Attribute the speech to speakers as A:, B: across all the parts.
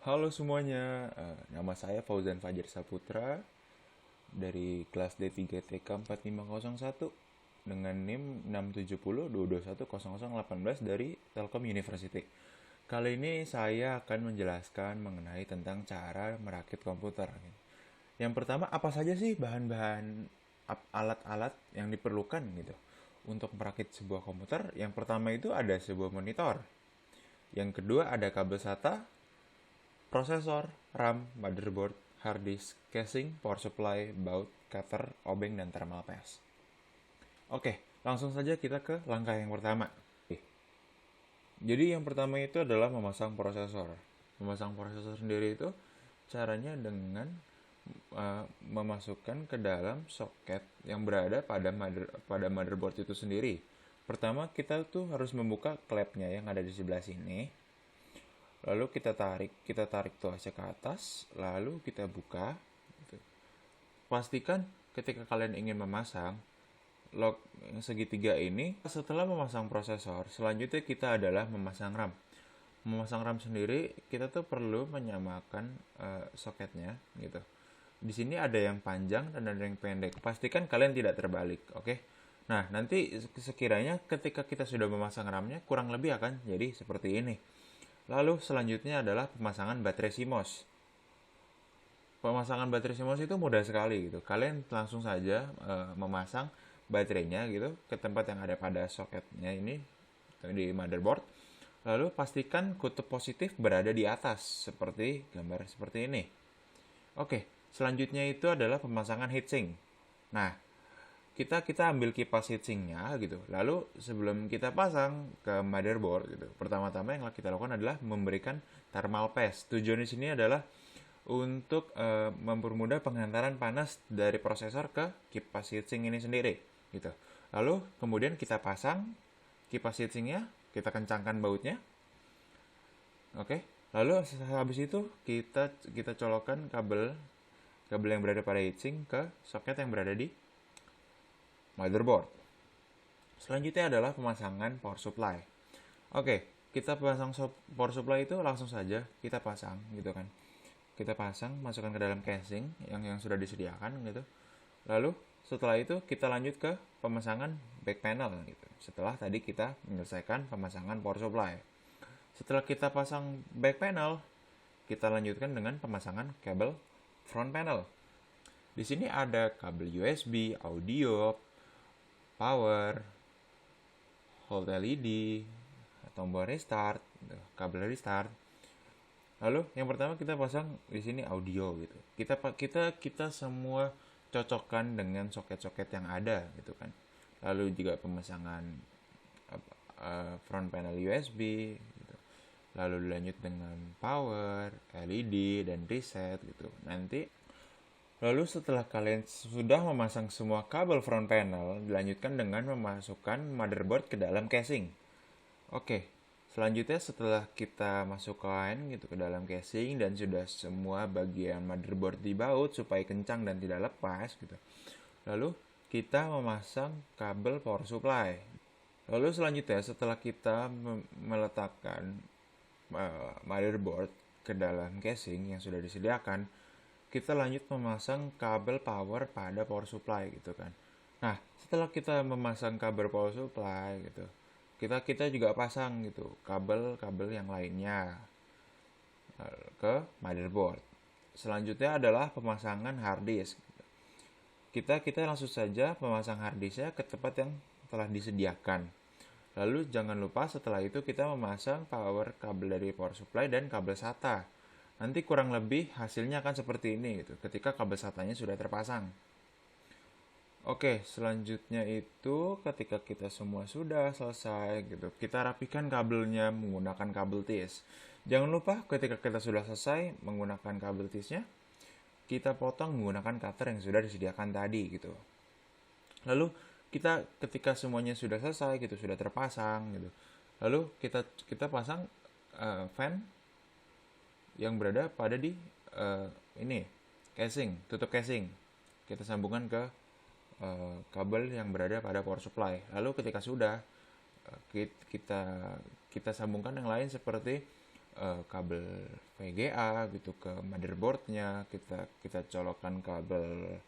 A: Halo semuanya, nama saya Fauzan Fajar Saputra dari kelas D3 TK 4501 dengan NIM 670221018 dari Telkom University. Kali ini saya akan menjelaskan mengenai tentang cara merakit komputer. Yang pertama, apa saja sih bahan-bahan alat-alat yang diperlukan gitu untuk merakit sebuah komputer? Yang pertama itu ada sebuah monitor. Yang kedua ada kabel SATA, prosesor, RAM, motherboard, hard disk, casing, power supply, baut, cover, obeng, dan thermal paste. Oke, langsung saja kita ke langkah yang pertama. Jadi yang pertama itu adalah memasang prosesor. Memasang prosesor sendiri itu caranya dengan memasukkan ke dalam soket yang berada pada motherboard itu sendiri. Pertama kita tuh harus membuka klepnya yang ada di sebelah sini. Lalu kita tarik tuasnya ke atas, lalu kita buka. Gitu. Pastikan ketika kalian ingin memasang lock segitiga ini, setelah memasang prosesor, selanjutnya kita adalah memasang RAM. Memasang RAM sendiri, kita tuh perlu menyamakan soketnya, gitu. Di sini ada yang panjang dan ada yang pendek. Pastikan kalian tidak terbalik, oke? Nah, nanti sekiranya ketika kita sudah memasang RAM-nya, kurang lebih akan jadi seperti ini. Lalu selanjutnya adalah pemasangan baterai CMOS. Pemasangan baterai CMOS itu mudah sekali gitu. Kalian langsung saja memasang baterainya gitu ke tempat yang ada pada soketnya ini di motherboard. Lalu pastikan kutub positif berada di atas seperti gambar seperti ini. Oke, selanjutnya itu adalah pemasangan heatsink. Nah, kita ambil kipas heatsinknya gitu. Lalu sebelum kita pasang ke motherboard gitu, pertama-tama yang kita lakukan adalah memberikan thermal paste. Tujuan di sini adalah untuk mempermudah pengantaran panas dari prosesor ke kipas heatsink ini sendiri gitu. Lalu kemudian kita pasang kipas heatsinknya, kita kencangkan bautnya. Oke. Lalu habis itu kita colokkan kabel yang berada pada heatsink ke soket yang berada di motherboard. Selanjutnya adalah pemasangan power supply. Oke, kita pasang power supply itu langsung saja kita pasang gitu kan. Kita pasang, masukkan ke dalam casing yang sudah disediakan gitu. Lalu setelah itu kita lanjut ke pemasangan back panel gitu. Setelah tadi kita menyelesaikan pemasangan power supply. Setelah kita pasang back panel, kita lanjutkan dengan pemasangan kabel front panel. Di sini ada kabel USB, audio, power, hold LED, tombol restart, kabel restart. Lalu yang pertama kita pasang di sini audio gitu. Kita semua cocokkan dengan soket-soket yang ada gitu kan. Lalu juga pemasangan front panel USB gitu. Lalu dilanjut dengan power, LED dan reset gitu. Lalu setelah kalian sudah memasang semua kabel front panel, dilanjutkan dengan memasukkan motherboard ke dalam casing. Oke, selanjutnya setelah kita masukkan gitu ke dalam casing dan sudah semua bagian motherboard dibaut supaya kencang dan tidak lepas gitu. Lalu kita memasang kabel power supply. Lalu selanjutnya setelah kita meletakkan motherboard ke dalam casing yang sudah disediakan, kita lanjut memasang kabel power pada power supply gitu kan. Nah, setelah kita memasang kabel power supply gitu, kita juga pasang gitu kabel-kabel yang lainnya ke motherboard. Selanjutnya adalah pemasangan hard disk. Kita langsung saja memasang hard disknya ke tempat yang telah disediakan. Lalu jangan lupa setelah itu kita memasang power kabel dari power supply dan kabel SATA. Nanti kurang lebih hasilnya akan seperti ini gitu ketika kabel SATA-nya sudah terpasang. Oke, selanjutnya itu ketika kita semua sudah selesai gitu, kita rapikan kabelnya menggunakan kabel tis. Jangan lupa ketika kita sudah selesai menggunakan kabel tisnya, kita potong menggunakan cutter yang sudah disediakan tadi gitu. Lalu ketika semuanya sudah selesai gitu, sudah terpasang gitu. Lalu kita pasang fan yang berada pada di ini casing, tutup casing. Kita sambungkan ke kabel yang berada pada power supply. Lalu ketika sudah kita sambungkan yang lain seperti kabel VGA gitu ke motherboardnya, kita colokkan kabel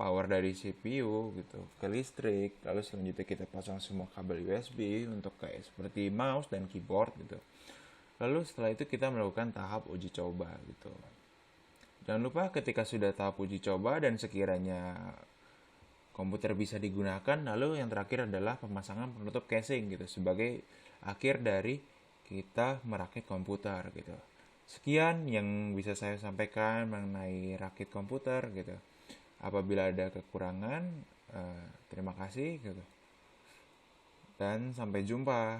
A: power dari CPU gitu ke listrik, lalu selanjutnya kita pasang semua kabel USB untuk kayak seperti mouse dan keyboard gitu. Lalu setelah itu kita melakukan tahap uji coba gitu. Jangan lupa ketika sudah tahap uji coba dan sekiranya komputer bisa digunakan, lalu yang terakhir adalah pemasangan penutup casing gitu sebagai akhir dari kita merakit komputer gitu. Sekian yang bisa saya sampaikan mengenai rakit komputer gitu. Apabila ada kekurangan, terima kasih gitu. Dan sampai jumpa.